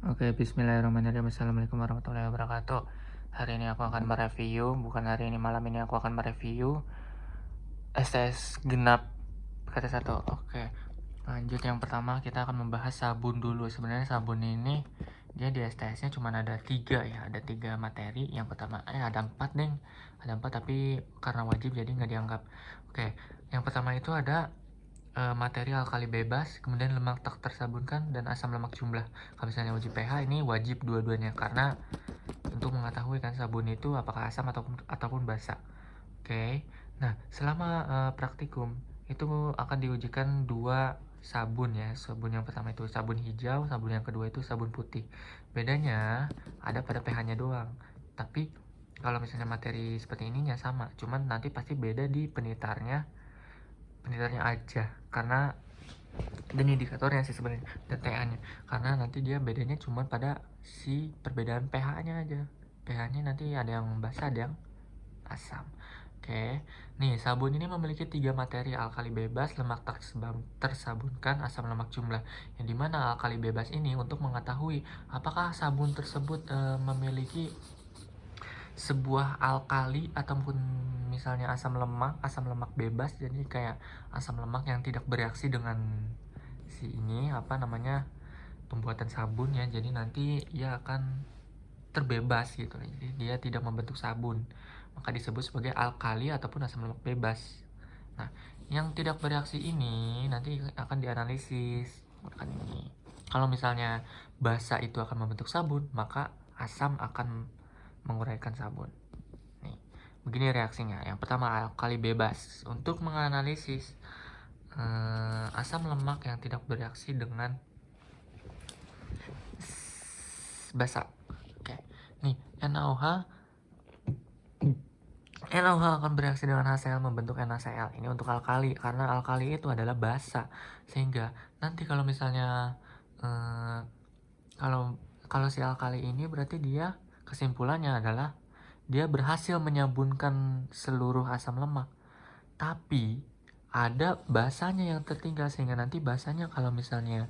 Oke, bismillahirrahmanirrahim. Assalamualaikum warahmatullahi wabarakatuh. Hari ini aku akan malam ini aku akan mereview STS genap KT1. Oke, lanjut yang pertama kita akan membahas sabun dulu. Sebenarnya sabun ini dia di STS-nya cuma ada 3 ya, ada 3 materi. Yang pertama, ada 4 deng, ada 4 tapi karena wajib jadi nggak dianggap. Oke, yang pertama itu ada materi alkali bebas, kemudian lemak tak tersabunkan, dan asam lemak jumlah. Kalau misalnya uji pH ini wajib dua-duanya karena untuk mengetahui kan sabun itu apakah asam ataupun basa. Oke. Nah, selama praktikum itu akan diujikan 2 sabun ya. Sabun yang pertama itu sabun hijau, sabun yang kedua itu sabun putih. Bedanya ada pada pH-nya doang. Tapi kalau misalnya materi seperti ininya sama, cuman nanti pasti beda di penitarnya aja, karena dan indikatornya sih sebenarnya dan TA-nya, karena nanti dia bedanya cuma pada si perbedaan pH-nya aja. pH-nya nanti ada yang basa, ada yang asam. Oke, nih sabun ini memiliki 3 materi: alkali bebas, lemak tak tersabunkan, asam lemak jumlah. Yang dimana alkali bebas ini untuk mengetahui apakah sabun tersebut memiliki sebuah alkali ataupun misalnya asam lemak bebas, jadi kayak asam lemak yang tidak bereaksi dengan si ini pembuatan sabun ya, jadi nanti ia akan terbebas gitu, jadi dia tidak membentuk sabun, maka disebut sebagai alkali ataupun asam lemak bebas. Nah, yang tidak bereaksi ini nanti akan dianalisis menggunakan ini. Kalau misalnya basa itu akan membentuk sabun, maka asam akan menguraikan sabun. Nih, begini reaksinya. Yang pertama, alkali bebas. Untuk menganalisis asam lemak yang tidak bereaksi dengan basa. Oke. Nih, NaOH akan bereaksi dengan HCl membentuk NaCl. Ini untuk alkali, karena alkali itu adalah basa. Sehingga nanti kalau misalnya kalau si alkali ini berarti dia kesimpulannya adalah dia berhasil menyabunkan seluruh asam lemak, tapi ada basanya yang tertinggal, sehingga nanti basanya kalau misalnya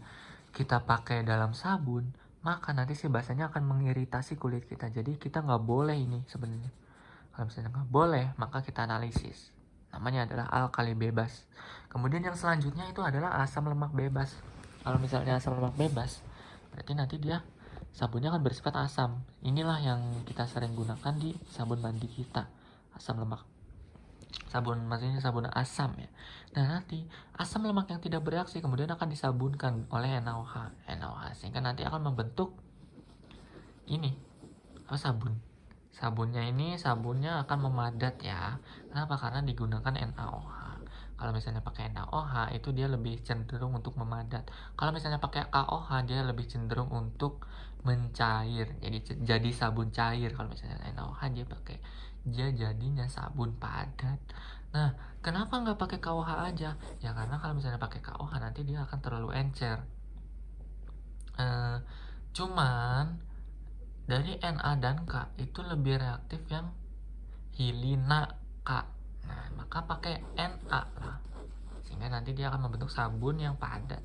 kita pakai dalam sabun, maka nanti si basanya akan mengiritasi kulit kita. Jadi kita nggak boleh ini sebenarnya. Kalau misalnya nggak boleh, maka kita analisis. Namanya adalah alkali bebas. Kemudian yang selanjutnya itu adalah asam lemak bebas. Kalau misalnya asam lemak bebas, berarti nanti dia sabunnya akan bersifat asam. Inilah yang kita sering gunakan di sabun mandi kita, asam lemak. Maksudnya sabun asam ya. Nah, nanti asam lemak yang tidak bereaksi kemudian akan disabunkan oleh NaOH sehingga nanti akan membentuk ini sabun. Sabunnya akan memadat ya. Kenapa? Karena digunakan NaOH. Kalau misalnya pakai NaOH itu dia lebih cenderung untuk memadat. Kalau misalnya pakai KOH dia lebih cenderung untuk mencair. Jadi sabun cair. Kalau misalnya NaOH dia jadinya sabun padat. Nah, kenapa nggak pakai KOH aja? Ya karena kalau misalnya pakai KOH nanti dia akan terlalu encer. Cuman dari Na dan K itu lebih reaktif yang hilina K. Nah, maka pakai Na lah. Sehingga nanti dia akan membentuk sabun yang padat.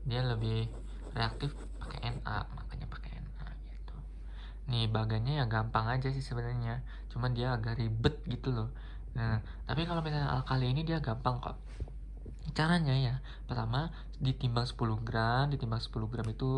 Dia lebih reaktif pakai Na, makanya pakai Na gitu. Nih, bagannya ya gampang aja sih sebenarnya. Cuman dia agak ribet gitu loh. Nah, tapi kalau misalnya alkali ini dia gampang kok. Caranya ya, pertama ditimbang 10 gram itu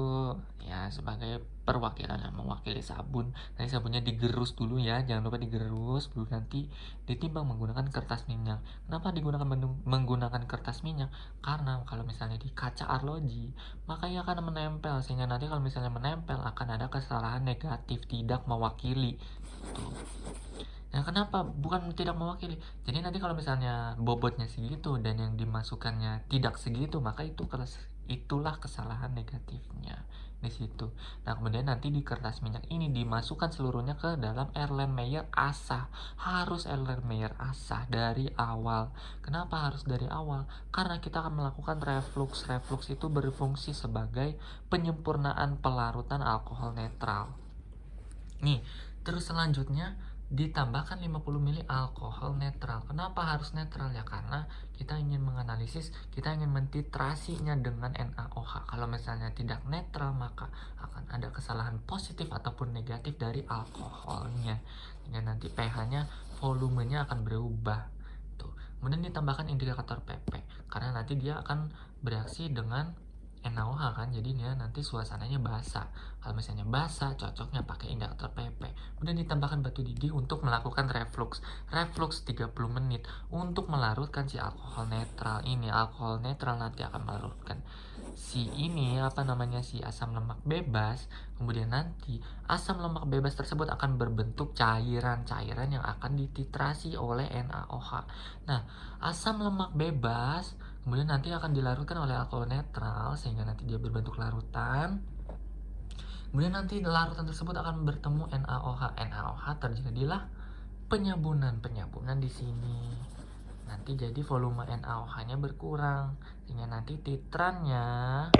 ya sebagai perwakilan yang mewakili sabun. Nanti sabunnya digerus dulu ya, jangan lupa digerus dulu, nanti ditimbang menggunakan kertas minyak. Kenapa menggunakan kertas minyak? Karena kalau misalnya di kaca arloji, maka ia akan menempel, sehingga nanti kalau misalnya menempel akan ada kesalahan negatif, tidak mewakili. Tuh. Nah, kenapa bukan tidak mewakili? Jadi nanti kalau misalnya bobotnya segitu dan yang dimasukkannya tidak segitu, maka itulah kesalahan negatifnya di situ. Nah, kemudian nanti di kertas minyak ini dimasukkan seluruhnya ke dalam Erlenmeyer asah. Harus Erlenmeyer asah dari awal. Kenapa harus dari awal? Karena kita akan melakukan reflux. Reflux itu berfungsi sebagai penyempurnaan pelarutan alkohol netral. Nih, terus selanjutnya ditambahkan 50 ml alkohol netral. Kenapa harus netral ya? Karena kita ingin mentitrasinya dengan NaOH. Kalau misalnya tidak netral, maka akan ada kesalahan positif ataupun negatif dari alkoholnya, sehingga nanti pH-nya, volumenya akan berubah. Tuh. Kemudian ditambahkan indikator PP, karena nanti dia akan bereaksi dengan NaOH kan, jadi dia nanti suasananya basah. Kalau misalnya basah, cocoknya pakai indikator PP. Kemudian ditambahkan batu didih untuk melakukan reflux 30 menit untuk melarutkan si alkohol netral ini. Alkohol netral nanti akan melarutkan si asam lemak bebas. Kemudian nanti asam lemak bebas tersebut akan berbentuk cairan yang akan dititrasi oleh NaOH. Nah, asam lemak bebas kemudian nanti akan dilarutkan oleh alkohol netral sehingga nanti dia berbentuk larutan. Kemudian nanti larutan tersebut akan bertemu NaOH terjadilah penyabunan di sini. Nanti jadi volume NaOH-nya berkurang sehingga nanti titrannya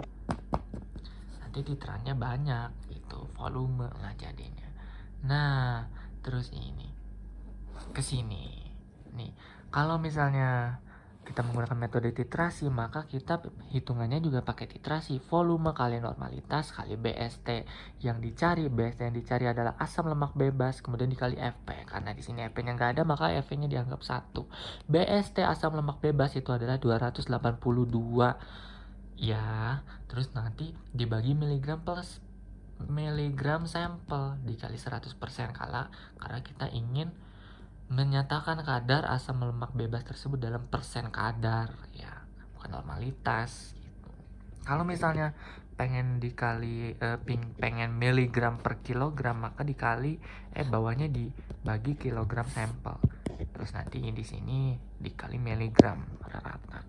banyak gitu, volume lah jadinya. Nah, terus ini ke sini. Nih, kalau misalnya kita menggunakan metode titrasi, maka kita hitungannya juga pakai titrasi. Volume kali normalitas kali BST yang dicari adalah asam lemak bebas, kemudian dikali Fp. Karena di sini Fp-nya nggak ada, maka Fp-nya dianggap 1. BST asam lemak bebas itu adalah 282. Ya, terus nanti dibagi miligram plus miligram sampel dikali 100% karena kita ingin menyatakan kadar asam lemak bebas tersebut dalam persen kadar, ya, bukan normalitas gitu. Kalau misalnya pengen dikali pengen miligram per kilogram, maka dikali bawahnya dibagi kilogram sampel, terus nanti di sini dikali miligram rata-rata.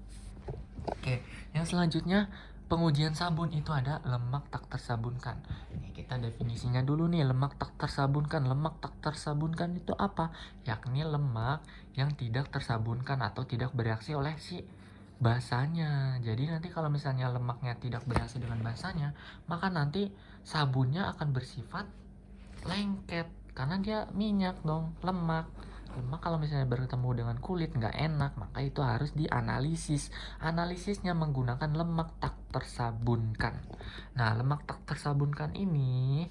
Oke, yang selanjutnya pengujian sabun itu ada lemak tak tersabunkan. Ini kita definisinya dulu nih, lemak tak tersabunkan. Lemak tak tersabunkan itu apa? Yakni lemak yang tidak tersabunkan atau tidak bereaksi oleh si basanya. Jadi nanti kalau misalnya lemaknya tidak bereaksi dengan basanya, maka nanti sabunnya akan bersifat lengket karena dia minyak dong, lemak kalau misalnya bertemu dengan kulit nggak enak, maka itu harus dianalisis. Analisisnya menggunakan lemak tak tersabunkan. Nah, lemak tak tersabunkan ini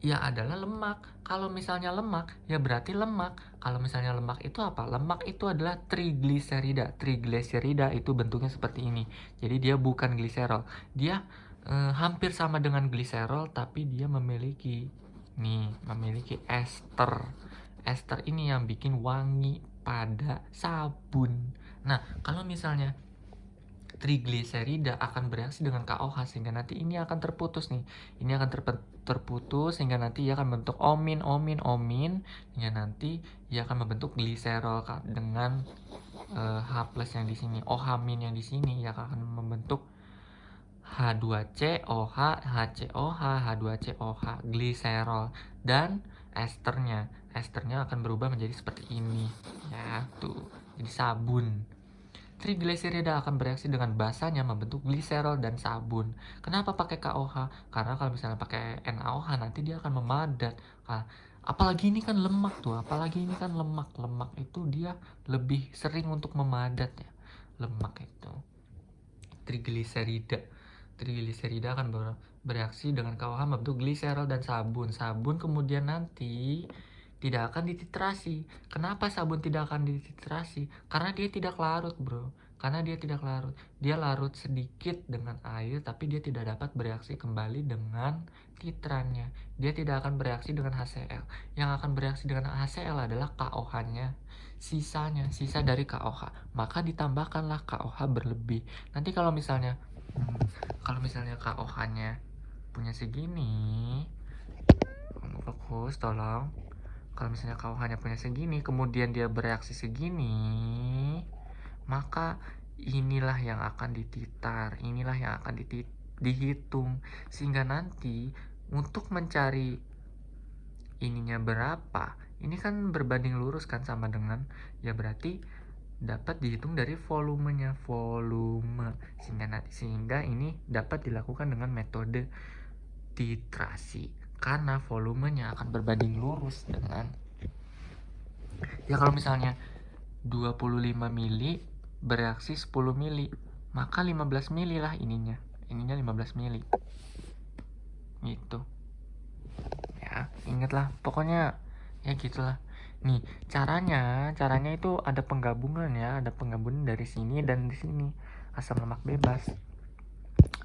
ya adalah lemak. Kalau misalnya lemak, ya berarti lemak. Kalau misalnya lemak itu apa? Lemak itu adalah trigliserida. Trigliserida itu bentuknya seperti ini. Jadi dia bukan gliserol. Dia hampir sama dengan gliserol, tapi dia memiliki ester. Ester ini yang bikin wangi pada sabun. Nah, kalau misalnya trigliserida akan bereaksi dengan KOH sehingga nanti ini akan terputus nih. Ini akan terputus sehingga nanti ia akan membentuk omin hingga nanti ia akan membentuk gliserol dengan H+ yang di sini, OH- yang di sini ia akan membentuk H2COH, HCOH, H2COH, gliserol dan esternya akan berubah menjadi seperti ini ya, tuh jadi sabun. Trigliserida akan bereaksi dengan basanya membentuk gliserol dan sabun. Kenapa pakai KOH? Karena kalau misalnya pakai NaOH nanti dia akan memadat. Apalagi ini kan lemak lemak itu dia lebih sering untuk memadat ya, lemak itu. Trigliserida akan bereaksi dengan KOH membentuk gliserol dan sabun. Sabun kemudian nanti tidak akan dititrasi. Kenapa sabun tidak akan dititrasi? Karena dia tidak larut, bro. Dia larut sedikit dengan air, tapi dia tidak dapat bereaksi kembali dengan titrannya. Dia tidak akan bereaksi dengan HCl. Yang akan bereaksi dengan HCl adalah KOH-nya. Sisa dari KOH. Maka ditambahkanlah KOH berlebih. Nanti kalau misalnya KOH-nya punya segini, fokus tolong. Kalau misalnya KOH-nya punya segini, kemudian dia bereaksi segini, maka inilah yang akan dititar, inilah yang akan dihitung, sehingga nanti untuk mencari ininya berapa, ini kan berbanding lurus kan sama dengan, ya berarti dapat dihitung dari volumenya, sehingga ini dapat dilakukan dengan metode titrasi karena volumenya akan berbanding lurus dengan, ya kalau misalnya 25 mili bereaksi 10 mili, maka 15 mili lah ininya 15 mili. gitu ya. Ingatlah pokoknya ya gitulah. Nih caranya itu ada penggabungan ya, ada penggabungan dari sini dan di sini, asam lemak bebas.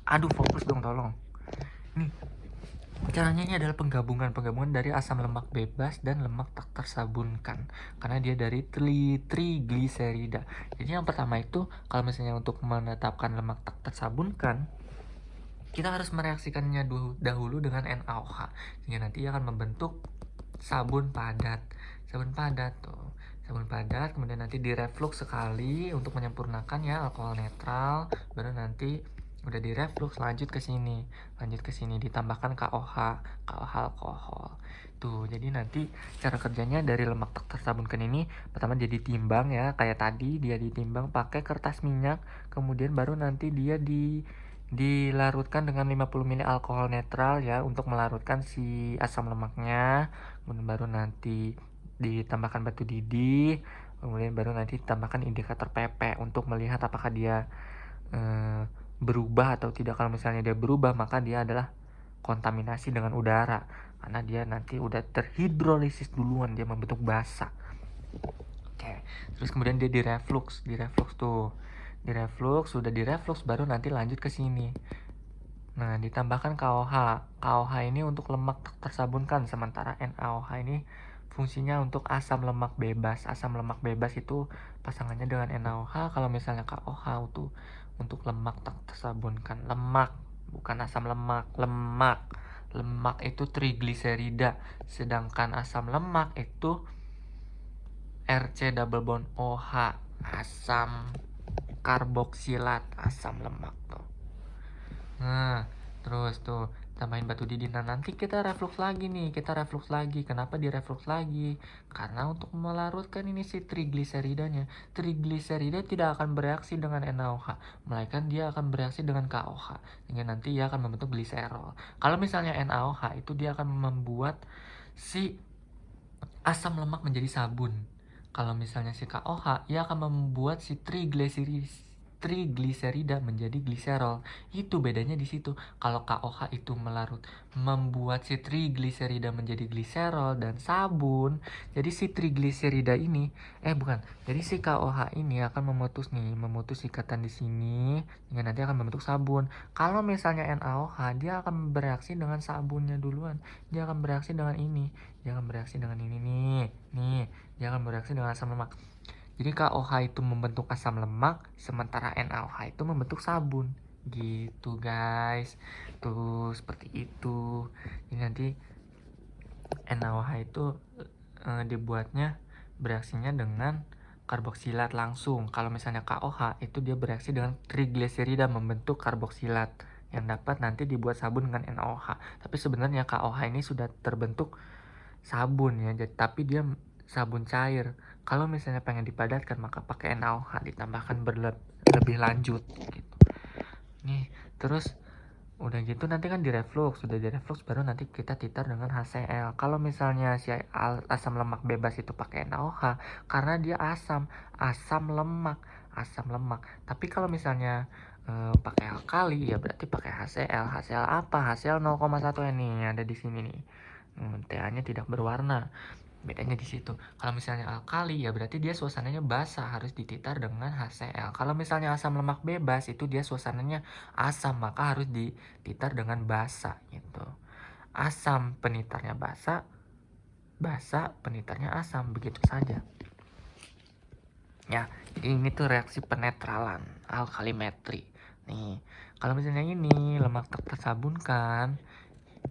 Aduh fokus dong tolong. Nih caranya ini adalah penggabungan dari asam lemak bebas dan lemak tak tersabunkan, karena dia dari trigliserida. Jadi yang pertama itu kalau misalnya untuk menetapkan lemak tak tersabunkan, kita harus mereaksikannya dahulu dengan NaOH, sehingga nanti akan membentuk sabun padat tuh. Sabun padat, kemudian nanti direflux sekali untuk menyempurnakan ya alkohol netral, baru nanti udah direflux lanjut ke sini ditambahkan KOH alkohol tuh. Jadi nanti cara kerjanya dari lemak tak tersabunkan ini pertama dia ditimbang ya, kayak tadi dia ditimbang pakai kertas minyak, kemudian baru nanti dia dilarutkan dengan 50 ml alkohol netral ya untuk melarutkan si asam lemaknya, kemudian baru nanti ditambahkan batu didih, kemudian baru nanti ditambahkan indikator PP untuk melihat apakah dia berubah atau tidak. Kalau misalnya dia berubah maka dia adalah kontaminasi dengan udara, karena dia nanti udah terhidrolisis duluan, dia membentuk basa. Oke, terus kemudian dia direflux tuh, sudah direflux baru nanti lanjut ke sini. Nah, ditambahkan KOH. KOH ini untuk lemak tersabunkan, sementara NaOH ini fungsinya untuk asam lemak bebas. Asam lemak bebas itu pasangannya dengan NaOH. Kalau misalnya KOH itu untuk lemak tak tersabunkan. Lemak, bukan asam lemak. Lemak itu trigliserida, sedangkan asam lemak itu RC double bond OH, asam karboksilat, asam lemak tuh. Nah, terus tuh tambahin batu didih. Nah, nanti kita reflux lagi nih. Kenapa direflux lagi? Karena untuk melarutkan ini si trigliseridanya. Trigliserida tidak akan bereaksi dengan NaOH, melainkan dia akan bereaksi dengan KOH, sehingga nanti ia akan membentuk gliserol. Kalau misalnya NaOH itu dia akan membuat si asam lemak menjadi sabun. Kalau misalnya si KOH, ia akan membuat si trigliserida menjadi gliserol. Itu bedanya di situ. Kalau KOH itu melarut, membuat si trigliserida menjadi gliserol dan sabun. Jadi si trigliserida ini, jadi si KOH ini akan memutus ikatan di sini, hingga nanti akan membentuk sabun. Kalau misalnya NaOH, dia akan bereaksi dengan sabunnya duluan. Dia akan bereaksi dengan ini. Dia akan bereaksi dengan ini nih. Dia akan bereaksi dengan asam lemak. Jadi KOH itu membentuk asam lemak, sementara NaOH itu membentuk sabun. Gitu guys. Tuh seperti itu. Jadi nanti NaOH itu dibuatnya bereaksinya dengan karboksilat langsung. Kalau misalnya KOH itu dia bereaksi dengan trigliserida membentuk karboksilat yang dapat nanti dibuat sabun dengan NaOH. Tapi sebenarnya KOH ini sudah terbentuk sabun ya, tapi dia sabun cair. Kalau misalnya pengen dipadatkan maka pakai NaOH ditambahkan lebih lanjut gitu. Nih, terus udah gitu nanti kan sudah direflux baru nanti kita titar dengan HCl. Kalau misalnya si asam lemak bebas itu pakai NaOH karena dia asam lemak. Tapi kalau misalnya pakai alkali ya berarti pakai HCl. HCl apa? HCl 0,1 ini ada di sini nih. TA-nya tidak berwarna. Bedanya di situ. Kalau misalnya alkali ya berarti dia suasananya basah, harus dititar dengan HCl. Kalau misalnya asam lemak bebas itu dia suasananya asam, maka harus dititar dengan basa gitu. Asam penitarnya basa, basa penitarnya asam, begitu saja. Ya, jadi ini tuh reaksi penetralan alkalimetri. Nih, kalau misalnya ini lemak tak tersabunkan,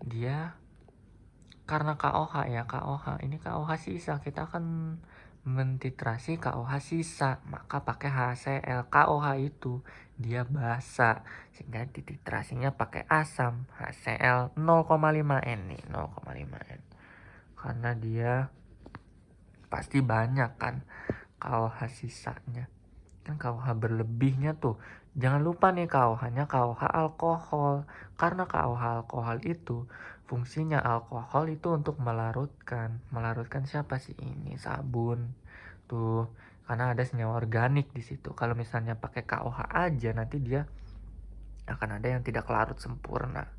dia karena KOH ya, ini KOH sisa, kita akan mentitrasi KOH sisa, maka pakai HCl. KOH itu dia basa, sehingga dititrasinya pakai asam, HCl 0,5N nih, 0,5N. Karena dia pasti banyak kan KOH sisanya. Kan KOH berlebihnya tuh. Jangan lupa nih KOH-nya KOH alkohol. Karena KOH alkohol itu fungsinya alkohol itu untuk melarutkan. Melarutkan siapa sih ini? Sabun. Tuh, karena ada senyawa organik di situ. Kalau misalnya pakai KOH aja nanti dia akan ada yang tidak larut sempurna.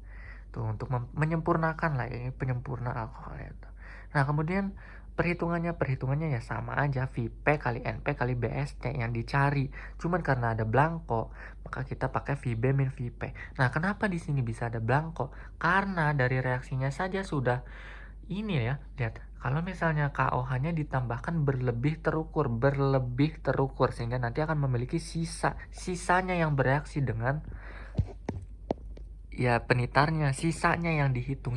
Tuh untuk menyempurnakan lah, ini penyempurna alkohol itu. Nah kemudian perhitungannya ya sama aja, VP kali NP kali BSC yang dicari. Cuman karena ada blanko, maka kita pakai VB min VP. Nah kenapa di sini bisa ada blanko? Karena dari reaksinya saja sudah ini ya, lihat. Kalau misalnya KOH-nya ditambahkan berlebih terukur sehingga nanti akan memiliki sisanya yang bereaksi dengan ya penitarnya, sisanya yang dihitung.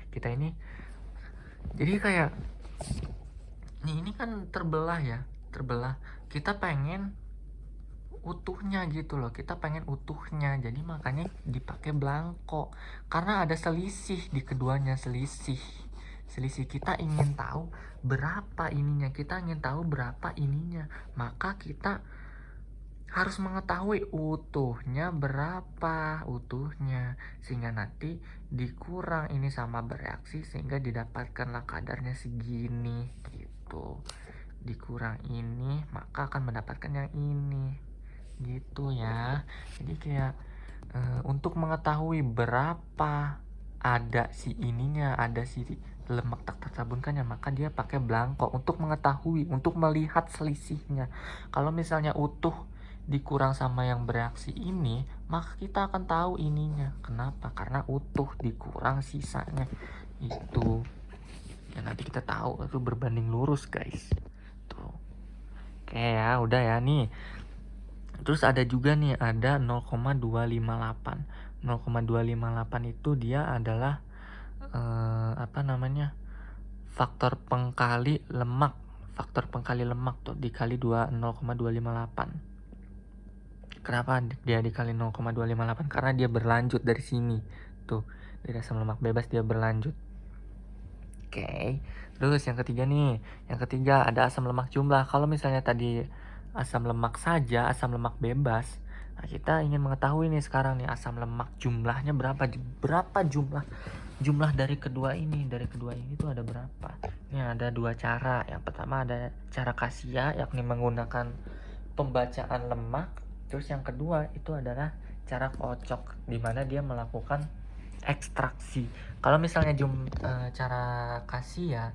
Kita ini jadi kayak ini kan terbelah ya, kita pengen utuhnya gitu loh, jadi makanya dipakai blanko karena ada selisih di keduanya. Selisih kita ingin tahu berapa ininya, maka kita harus mengetahui utuhnya berapa sehingga nanti dikurang ini sama bereaksi sehingga didapatkanlah kadarnya segini gitu. Dikurang ini maka akan mendapatkan yang ini gitu ya. Jadi kayak untuk mengetahui berapa ada si ininya, ada si lemak tak tersabunkannya, maka dia pakai blanko untuk mengetahui, untuk melihat selisihnya. Kalau misalnya utuh dikurang sama yang bereaksi ini, maka kita akan tahu ininya. Kenapa? Karena utuh dikurang sisanya itu. Ya nanti kita tahu itu berbanding lurus guys. Tuh. Oke ya, udah ya nih. Terus ada juga nih, ada 0,258. 0,258 itu dia adalah faktor pengkali lemak. Tuh dikali 0,258. Kenapa dia dikali 0,258? Karena dia berlanjut dari sini. Tuh, dari asam lemak bebas dia berlanjut. Oke. Terus yang ketiga nih. Yang ketiga ada asam lemak jumlah. Kalau misalnya tadi asam lemak saja, asam lemak bebas. Nah, kita ingin mengetahui nih sekarang nih asam lemak jumlahnya berapa? Berapa jumlah dari kedua ini? Dari kedua ini tuh ada berapa? Ini ada dua cara. Yang pertama ada cara Kasia, yakni menggunakan pembacaan lemak. Terus yang kedua itu adalah cara kocok, di mana dia melakukan ekstraksi. Kalau misalnya cara Kasia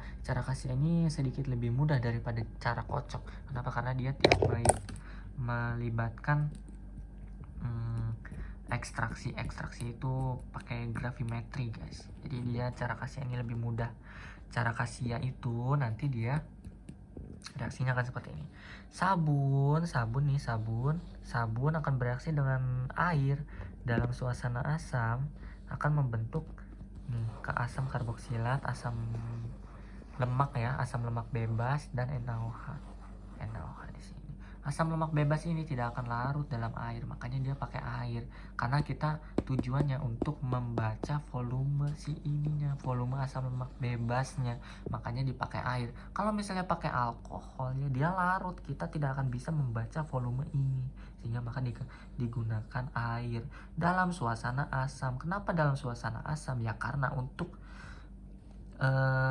ini sedikit lebih mudah daripada cara kocok. Kenapa? Karena dia tidak melibatkan ekstraksi itu pakai gravimetri guys. Jadi dia cara Kasia ini lebih mudah. Cara Kasia itu nanti dia reaksinya akan seperti ini. Sabun akan bereaksi dengan air dalam suasana asam, akan membentuk ke asam karboksilat, asam lemak ya, asam lemak bebas dan NaOH di sini. Asam lemak bebas ini tidak akan larut dalam air, makanya dia pakai air. Karena kita tujuannya untuk membaca volume volume asam lemak bebasnya, makanya dipakai air. Kalau misalnya pakai alkohol ya dia larut, kita tidak akan bisa membaca volume ini, sehingga maka digunakan air dalam suasana asam. Kenapa dalam suasana asam? Ya karena untuk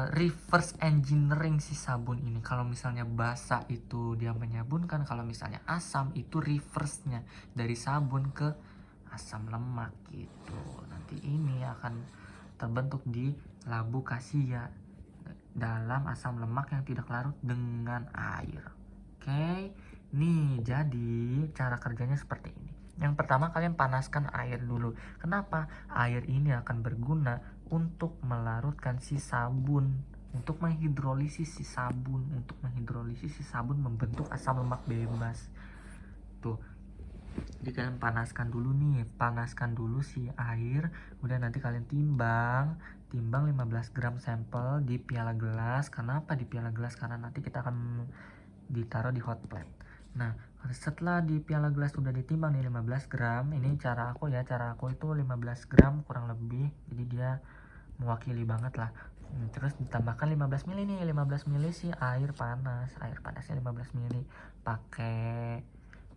reverse engineering si sabun ini. Kalau misalnya basa itu dia menyabunkan, kalau misalnya asam itu reverse-nya dari sabun ke asam lemak gitu. Nanti ini akan terbentuk di labu Kasia dalam asam lemak yang tidak larut dengan air. Oke. Nih, jadi cara kerjanya seperti ini. Yang pertama kalian panaskan air dulu. Kenapa? Air ini akan berguna untuk melarutkan si sabun, untuk menghidrolisis si sabun, membentuk asam lemak bebas. Tuh. Jadi kalian panaskan dulu si air, kemudian nanti kalian timbang 15 gram sampel di piala gelas. Kenapa di piala gelas? Karena nanti kita akan ditaruh di hot plate. Nah, setelah di piala gelas sudah ditimbang nih 15 gram, ini cara aku itu 15 gram kurang lebih, jadi dia mewakili banget lah. Terus ditambahkan 15 ml nih, 15 ml sih air panasnya 15 ml.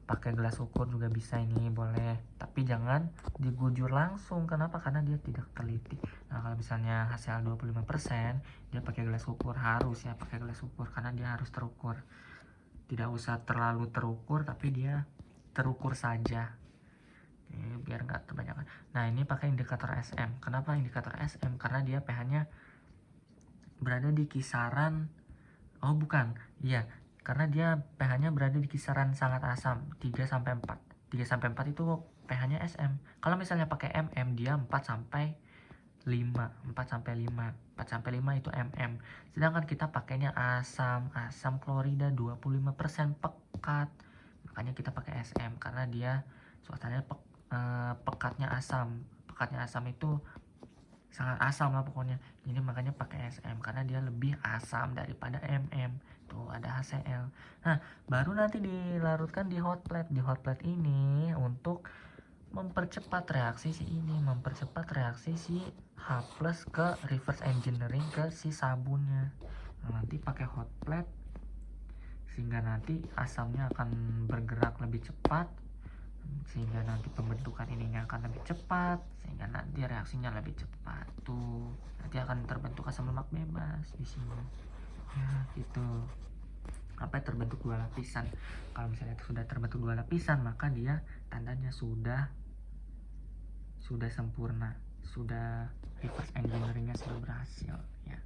Pakai gelas ukur juga bisa, ini boleh, tapi jangan digujur langsung. Kenapa? Karena dia tidak teliti. Nah, kalau misalnya HCl 25%, dia pakai gelas ukur, harus ya pakai gelas ukur karena dia harus terukur. Tidak usah terlalu terukur, tapi dia terukur saja. Ini biar nggak terbanyak. Nah ini pakai indikator SM. Kenapa indikator SM? Karena dia pH-nya berada di kisaran, oh bukan, iya, karena dia pH-nya berada di kisaran sangat asam 3-4. 3-4 itu pH-nya SM. Kalau misalnya pakai MM dia 4-5. 4-5 itu MM. Sedangkan kita pakainya asam klorida 25% pekat. Makanya kita pakai SM karena dia suasananya pekatnya asam. Pekatnya asam itu sangat asam lah pokoknya. Jadi makanya pakai SM karena dia lebih asam daripada MM. Tuh ada HCl. Nah, baru nanti dilarutkan di hot plate. Di hot plate ini untuk mempercepat reaksi si H+ ke reverse engineering ke si sabunnya. Nah, nanti pakai hot plate sehingga nanti asamnya akan bergerak lebih cepat, sehingga nanti pembentukan ininya akan lebih cepat, sehingga nanti reaksinya lebih cepat. Tuh nanti akan terbentuk asam lemak bebas di sini ya gitu. Sampai terbentuk 2 lapisan. Kalau misalnya itu sudah terbentuk 2 lapisan, maka dia tandanya sudah sempurna, sudah reverse engineeringnya sudah berhasil ya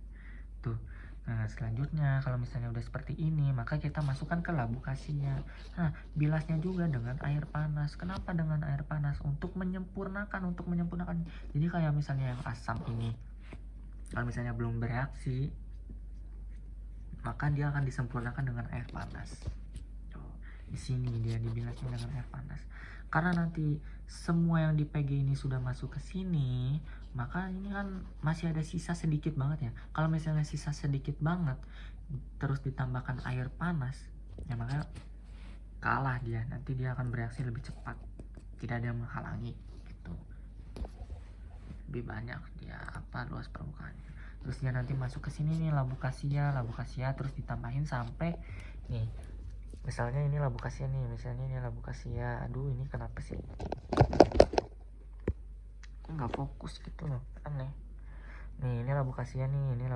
tuh. Nah selanjutnya kalau misalnya udah seperti ini, maka kita masukkan ke labu kasia. Nah bilasnya juga dengan air panas. Kenapa dengan air panas? Untuk menyempurnakan. Jadi kayak misalnya yang asam ini, kalau misalnya belum bereaksi, maka dia akan disempurnakan dengan air panas. Di sini dia dibilasnya dengan air panas. Karena nanti semua yang di PG ini sudah masuk ke sini, maka ini kan masih ada sisa sedikit banget ya. Kalau misalnya sisa sedikit banget terus ditambahkan air panas, ya maka kalah dia. Nanti dia akan bereaksi lebih cepat, tidak ada yang menghalangi gitu. Lebih banyak dia luas permukaannya. Terus dia nanti masuk ke sini nih labu kasia terus ditambahin sampai nih. Misalnya ini labu kasia nih, aduh ini kenapa sih nggak fokus gitu loh, aneh. Nih ini labu kasia nih, nih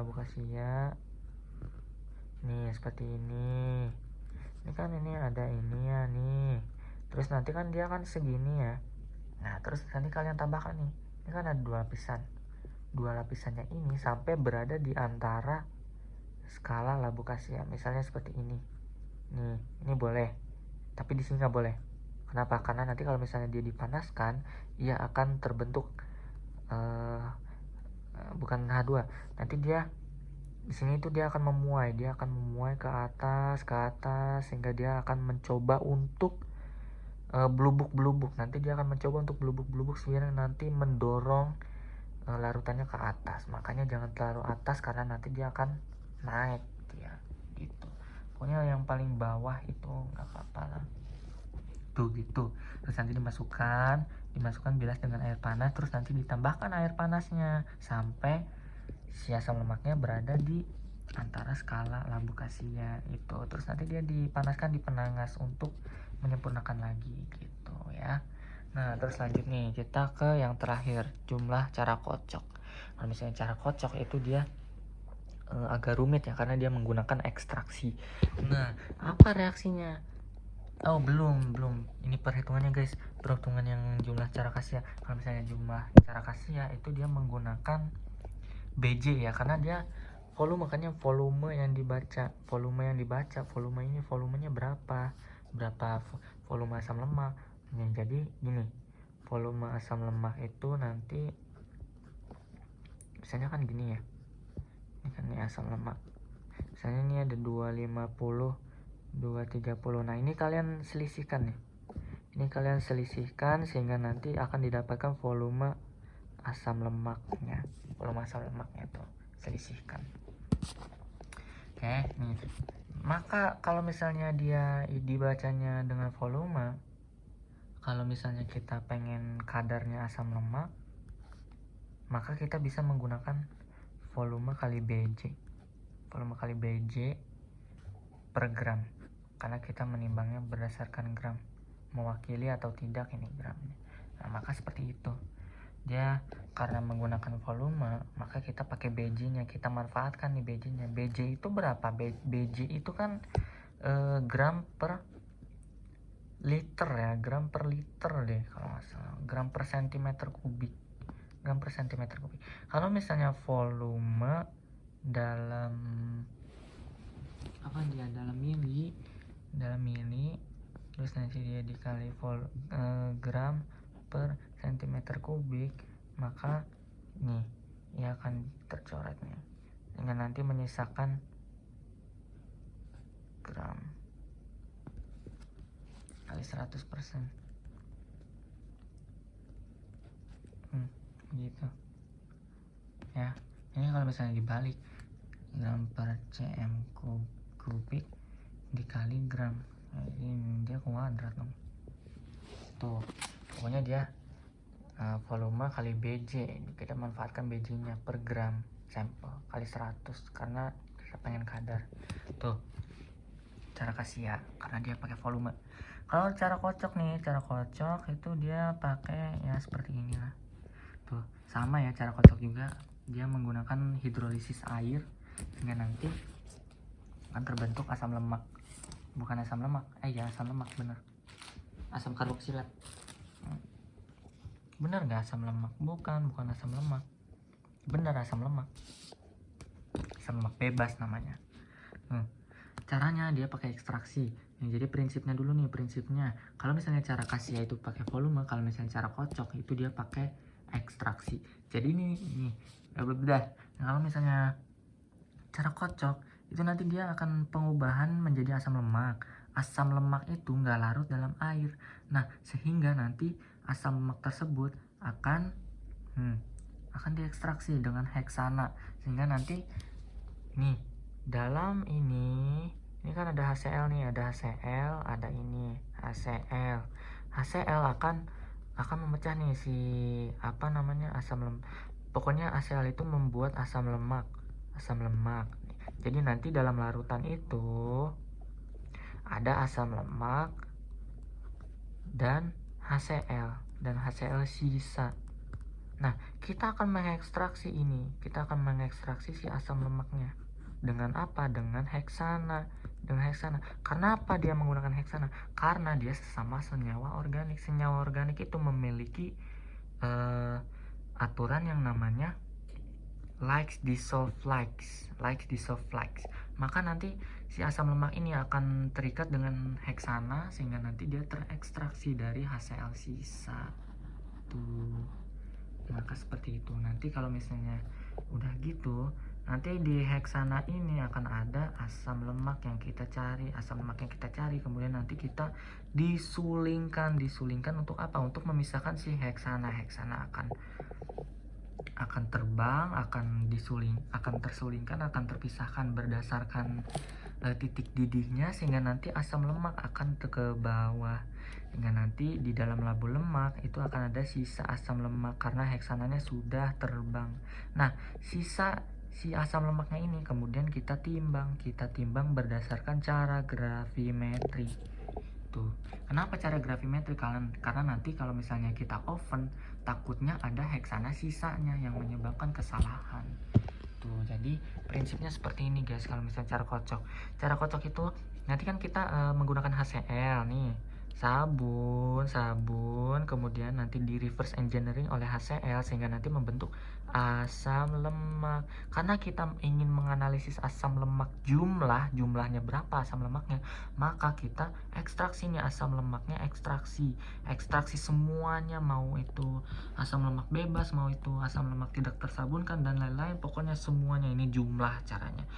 seperti ini kan ini ada ini ya nih. Terus nanti kan dia kan segini ya. Nah terus nanti kalian tambahkan nih, ini kan ada 2 lapisan. 2 lapisannya ini sampai berada di antara skala labu kasia. Misalnya seperti ini. Nih, ini boleh. Tapi di sini nggak boleh. Kenapa? Karena nanti kalau misalnya dia dipanaskan, ia akan terbentuk bukan H2. Nanti dia di sini itu dia akan memuai ke atas sehingga dia akan mencoba untuk belubuk. Nanti dia akan mencoba untuk belubuk sehingga nanti mendorong larutannya ke atas. Makanya jangan terlalu atas karena nanti dia akan naik ya gitu. Pokoknya yang paling bawah itu nggak apa-apa lah tuh gitu. Terus nanti dimasukkan bilas dengan air panas, terus nanti ditambahkan air panasnya sampai si asam lemaknya berada di antara skala labu kasia itu. Terus nanti dia dipanaskan di penangas untuk menyempurnakan lagi gitu ya. Nah terus lanjut nih kita ke yang terakhir, jumlah cara kocok. Kalau misalnya cara kocok itu dia agak rumit ya karena dia menggunakan ekstraksi. Nah apa reaksinya? Oh belum ini perhitungannya guys, perhitungan yang jumlah cara kasia. Kalau misalnya jumlah cara kasia itu dia menggunakan BJ ya, karena dia makanya volume yang dibaca, volumenya berapa volume asam lemak. Nah, jadi gini, volume asam lemak itu nanti misalnya kan gini ya, ini kan ini asam lemak, misalnya ini ada 250 230. Nah ini kalian selisihkan nih, sehingga nanti akan didapatkan volume asam lemaknya tuh, selisihkan. Oke nih, maka kalau misalnya dia dibacanya dengan volume, kalau misalnya kita pengen kadarnya asam lemak, maka kita bisa menggunakan volume kali BJ per gram, karena kita menimbangnya berdasarkan gram, mewakili atau tidak ini gramnya. Nah maka seperti itu dia, karena menggunakan volume maka kita pakai BJ nya, kita manfaatkan nih BJ nya. BJ itu berapa? BJ itu kan gram per liter ya, gram per liter deh kalau nggak salah, gram per sentimeter kubik, gram per sentimeter kubik. Kalau misalnya volume dalam apa dia, dalam mili, terus nanti dia dikali gram per sentimeter kubik, maka nih ia akan tercoret nih dengan nanti menyisakan gram kali 100%. Gitu ya. Ini kalau misalnya dibalik, gram per cm kubik dikali gram, ini dia kuadrat dong tuh. Pokoknya dia volume kali BJ, kita manfaatkan BJ nya per gram sampel kali 100 karena kita pengen kadar tuh. Cara Cassia karena dia pakai volume. Kalau cara kocok nih, cara kocok itu dia pakai ya seperti inilah tuh, sama ya cara kocok juga, dia menggunakan hidrolisis air sehingga nanti akan terbentuk asam lemak, bukan asam lemak, ya asam lemak bener, asam karboksilat. Bener nggak asam lemak? Bukan asam lemak, bener asam lemak bebas namanya. Caranya dia pakai ekstraksi. Jadi prinsipnya dulu nih, kalau misalnya cara Cassia itu pakai volume, kalau misalnya cara kocok itu dia pakai ekstraksi. Jadi ini udah. Kalau misalnya cara kocok itu nanti dia akan pengubahan menjadi asam lemak. Asam lemak itu nggak larut dalam air. Nah, sehingga nanti asam lemak tersebut akan diekstraksi dengan heksana, sehingga nanti nih dalam ini kan ada HCl nih, ada HCl, ada ini HCl akan memecah nih si apa namanya asam lemak. Pokoknya HCl itu membuat asam lemak. Jadi nanti dalam larutan itu ada asam lemak dan HCl sisa. Nah, kita akan mengekstraksi si asam lemaknya. Dengan apa? Dengan heksana. Karena apa dia menggunakan heksana? Karena dia sesama senyawa organik. Senyawa organik itu memiliki aturan yang namanya likes dissolve likes. Maka nanti si asam lemak ini akan terikat dengan heksana sehingga nanti dia terekstraksi dari HCl sisa. Tuh. Maka seperti itu. Nanti kalau misalnya udah gitu, nanti di heksana ini akan ada asam lemak yang kita cari. Kemudian nanti kita disulingkan untuk apa? Untuk memisahkan si heksana akan terbang, akan tersulingkan, akan terpisahkan berdasarkan titik didihnya, sehingga nanti asam lemak akan ke bawah. Hingga nanti di dalam labu lemak itu akan ada sisa asam lemak karena heksananya sudah terbang. Nah, sisa si asam lemaknya ini kemudian kita timbang berdasarkan cara gravimetri. Tuh. Kenapa cara gravimetri? Karena nanti kalau misalnya kita oven, takutnya ada heksana sisanya yang menyebabkan kesalahan. Tuh, jadi prinsipnya seperti ini guys. Kalau misalnya cara kocok itu nanti kan kita menggunakan HCl nih, sabun, kemudian nanti di reverse engineering oleh HCl sehingga nanti membentuk asam lemak. Karena kita ingin menganalisis asam lemak jumlahnya berapa asam lemaknya, maka kita ekstraksi nih asam lemaknya, ekstraksi semuanya, mau itu asam lemak bebas, mau itu asam lemak tidak tersabunkan dan lain-lain, pokoknya semuanya. Ini caranya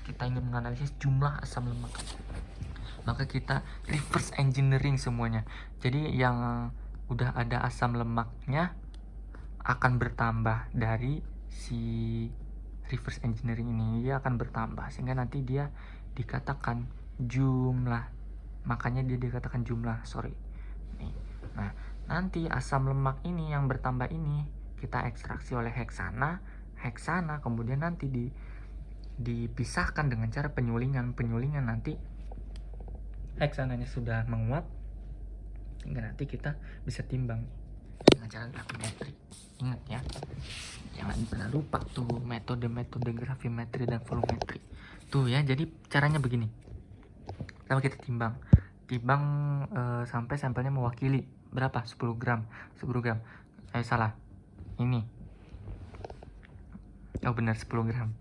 kita ingin menganalisis jumlah asam lemak, maka kita reverse engineering semuanya. Jadi yang udah ada asam lemaknya akan bertambah dari si reverse engineering ini, dia akan bertambah sehingga nanti dia dikatakan jumlah. Makanya dia dikatakan jumlah, nih. Nah, nanti asam lemak ini yang bertambah ini kita ekstraksi oleh heksana, kemudian nanti dipisahkan dengan cara penyulingan. Nanti heksananya sudah menguap hingga nanti kita bisa timbang dengan cara gravimetri. Ingat ya, jangan pernah lupa tuh metode gravimetri dan volumetri tuh ya. Jadi caranya begini, pertama kita timbang sampai sampelnya mewakili berapa? 10 gram. Salah. Ini. Oh benar 10 gram.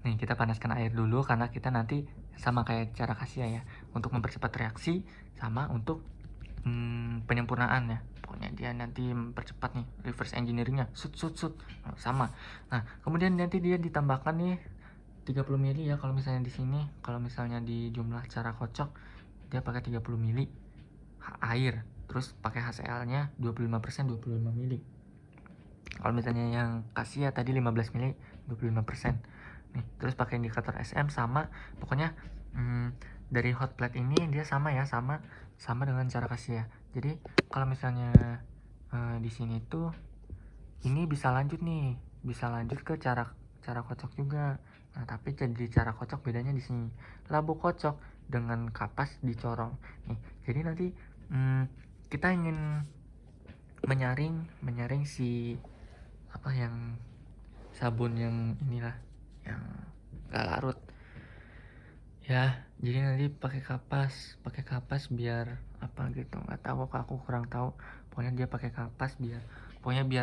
Nih kita panaskan air dulu karena kita nanti sama kayak cara kasih ya, untuk mempercepat reaksi sama untuk penyempurnaan ya. Pokoknya dia nanti mempercepat nih reverse engineeringnya, sama. Nah kemudian nanti dia ditambahkan nih 30 ml ya, kalau misalnya di sini, kalau misalnya di jumlah cara kocok dia pakai 30 ml air, terus pakai HCl-nya 25%, 25 ml. Kalau misalnya yang kasih ya tadi 15 ml 25%. Nih, terus pakai indikator SM sama, pokoknya dari hot plate ini dia sama ya, sama dengan cara kasih ya. Jadi kalau misalnya di sini tuh ini bisa lanjut ke cara kocok juga. Nah, tapi jadi cara kocok bedanya di sini. Labu kocok dengan kapas dicorong. Nih, jadi nanti kita ingin menyaring si apa yang sabun yang inilah yang gak larut ya. Jadi nanti pakai kapas biar apa gitu, nggak tahu kok, aku kurang tahu. Pokoknya dia pakai kapas biar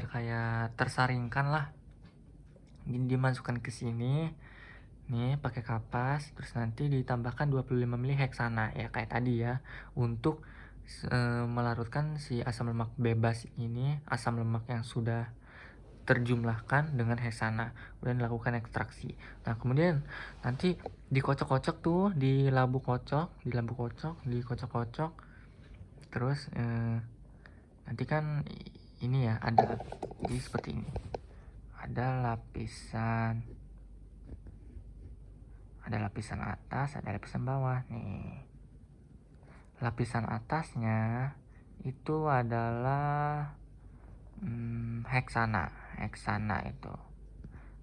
kayak tersaringkan lah. Jadi dimasukkan ke sini nih pakai kapas, terus nanti ditambahkan 25 ml heksana ya kayak tadi ya, untuk melarutkan si asam lemak bebas ini, asam lemak yang sudah terjumlahkan dengan heksana, kemudian dilakukan ekstraksi. Nah kemudian nanti dikocok-kocok tuh di lampu kocok, dikocok-kocok, terus nanti kan ini ya ada, jadi seperti ini, ada lapisan atas, ada lapisan bawah nih. Lapisan atasnya itu adalah heksana itu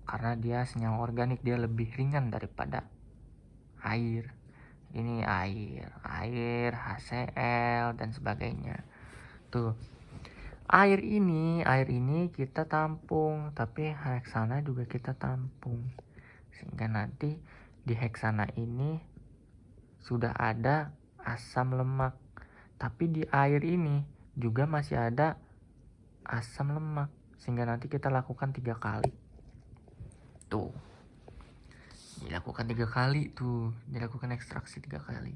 karena dia senyawa organik, dia lebih ringan daripada air. Ini air HCl dan sebagainya tuh. Air ini kita tampung, tapi heksana juga kita tampung, sehingga nanti di heksana ini sudah ada asam lemak, tapi di air ini juga masih ada asam lemak, sehingga nanti kita lakukan 3 kali tuh, dilakukan ekstraksi 3 kali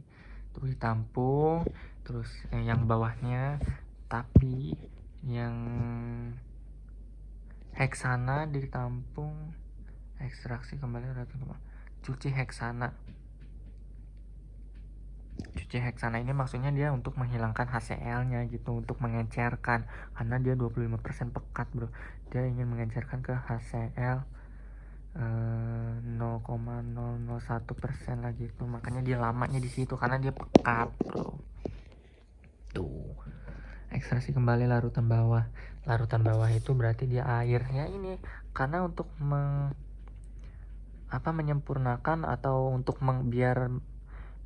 tuh, ditampung. Terus yang bawahnya, tapi yang heksana ditampung, ekstraksi kembali, cuci heksana ini maksudnya dia untuk menghilangkan HCl-nya gitu, untuk mengencerkan, karena dia 25% pekat bro, dia ingin mengencerkan ke HCl 0,001% lagi gitu, makanya dia lamanya di situ karena dia pekat bro. Tuh, ekstraksi kembali larutan bawah itu berarti dia airnya ini, karena untuk menyempurnakan atau untuk biar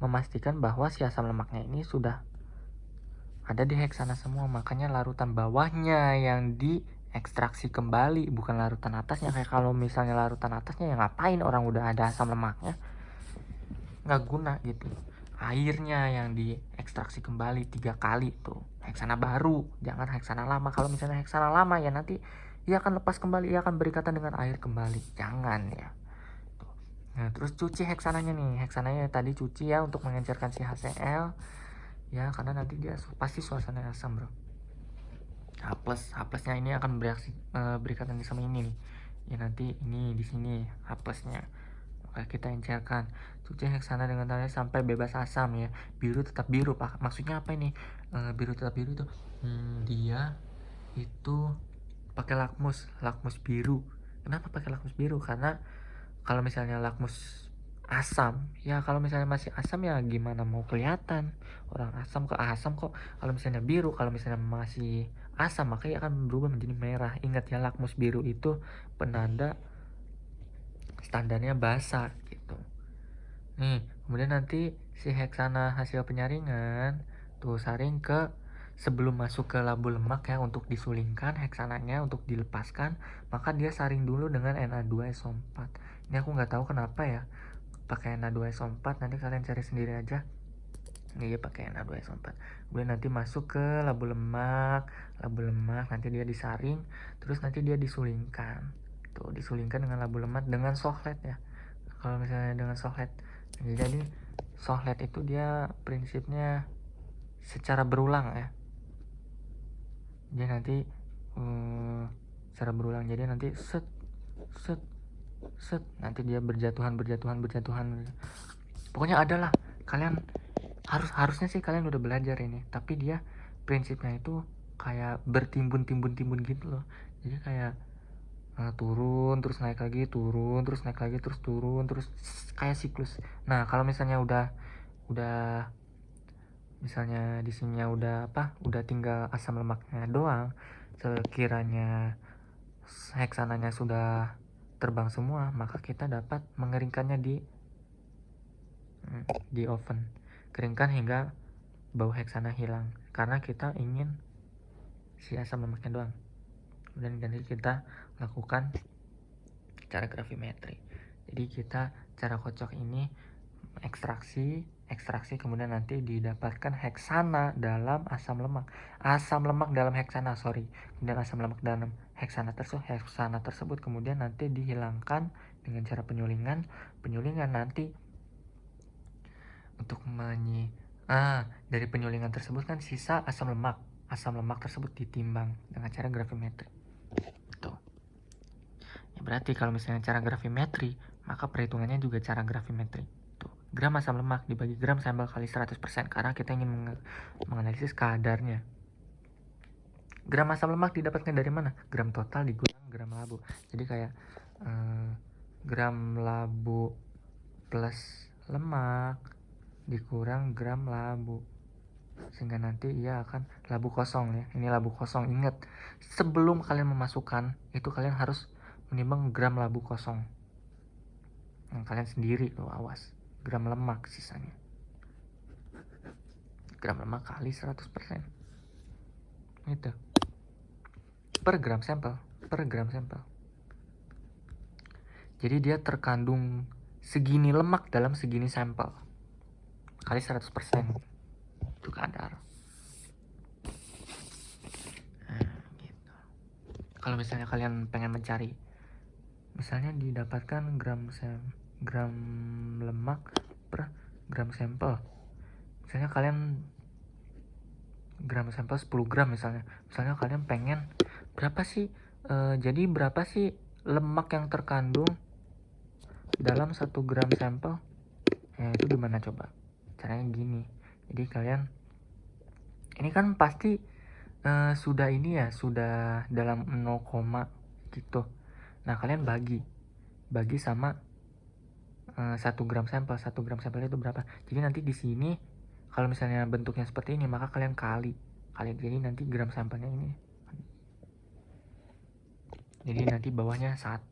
memastikan bahwa si asam lemaknya ini sudah ada di heksana semua, makanya larutan bawahnya yang diekstraksi kembali, bukan larutan atasnya. Kayak kalau misalnya larutan atasnya ya ngapain, orang udah ada asam lemaknya, nggak guna gitu. Airnya yang diekstraksi kembali 3 kali tuh, heksana baru, jangan heksana lama. Kalau misalnya heksana lama ya nanti ia akan lepas kembali, ia akan berikatan dengan air kembali, jangan ya. Nah terus cuci heksananya tadi cuci ya, untuk mengencerkan si HCl ya, karena nanti dia pasti suasana asam bro. H+nya ini akan berikatan sama ini nih ya, nanti ini di sini H+nya. Oke, kita encerkan, cuci heksana dengan tangan sampai bebas asam ya. Biru tetap biru pak, maksudnya apa ini? Biru tetap biru itu dia itu pakai lakmus biru. Kenapa pakai lakmus biru? Karena kalau misalnya lakmus asam ya, kalau misalnya masih asam ya gimana mau kelihatan orang asam kok. Kalau misalnya biru, kalau misalnya masih asam maka akan berubah menjadi merah. Ingat ya, lakmus biru itu penanda standarnya basah gitu. Nih kemudian nanti si heksana hasil penyaringan tuh saring ke sebelum masuk ke labu lemak ya, untuk disulingkan heksananya, untuk dilepaskan maka dia saring dulu dengan Na2SO4. Ini aku nggak tahu kenapa ya pakai Na2SO4, nanti kalian cari sendiri aja. Dia pakai Na2SO4. Kemudian nanti masuk ke labu lemak nanti dia disaring, terus nanti dia disulingkan. Tuh, disulingkan dengan labu lemak dengan sohlet ya. Kalau misalnya dengan sohlet, jadi sohlet itu dia prinsipnya secara berulang ya. Jadi nanti secara berulang, jadi nanti set set set, nanti dia berjatuhan. Pokoknya adalah kalian harusnya sih kalian udah belajar ini, tapi dia prinsipnya itu kayak bertimbun gitu loh. Jadi kayak turun terus naik lagi, turun terus naik lagi, terus turun terus, kayak siklus. Nah kalau misalnya udah misalnya di sini udah tinggal asam lemaknya doang, sekiranya heksananya sudah terbang semua, maka kita dapat mengeringkannya di oven. Keringkan hingga bau heksana hilang, karena kita ingin si asam lemaknya doang. Kemudian nanti kita lakukan cara gravimetri. Jadi kita cara kocok ini ekstraksi, kemudian nanti didapatkan heksana dalam asam lemak dalam heksana, kemudian asam lemak dalam heksana tersebut kemudian nanti dihilangkan dengan cara penyulingan nanti untuk dari penyulingan tersebut kan sisa asam lemak tersebut ditimbang dengan cara gravimetri. Tuh. Ya berarti kalau misalnya cara gravimetri, maka perhitungannya juga cara gravimetri. Tuh, gram asam lemak dibagi gram sampel kali 100%, karena kita ingin menganalisis kadarnya. Gram asam lemak didapatkan dari mana? Gram total dikurang gram labu. Jadi kayak gram labu plus lemak dikurang gram labu, sehingga nanti ia akan labu kosong ya. Ini labu kosong, ingat sebelum kalian memasukkan itu kalian harus menimbang gram labu kosong yang kalian sendiri loh, awas. Gram lemak sisanya, gram lemak kali 100% itu per gram sampel. Jadi dia terkandung segini lemak dalam segini sampel kali 100% itu kadar. Gitu. Kalau misalnya kalian pengen mencari, misalnya didapatkan gram lemak per gram sampel, misalnya kalian gram sampel 10 gram misalnya kalian pengen berapa sih jadi berapa sih lemak yang terkandung dalam 1 gram sampel ya, itu gimana coba caranya? Gini, jadi kalian ini kan pasti sudah dalam 0, gitu. Nah kalian bagi sama 1 gram sampel. 1 gram sampel itu berapa? Jadi nanti di sini kalau misalnya bentuknya seperti ini, maka kalian kali. Jadi nanti gram sampelnya ini. Jadi nanti bawahnya 1.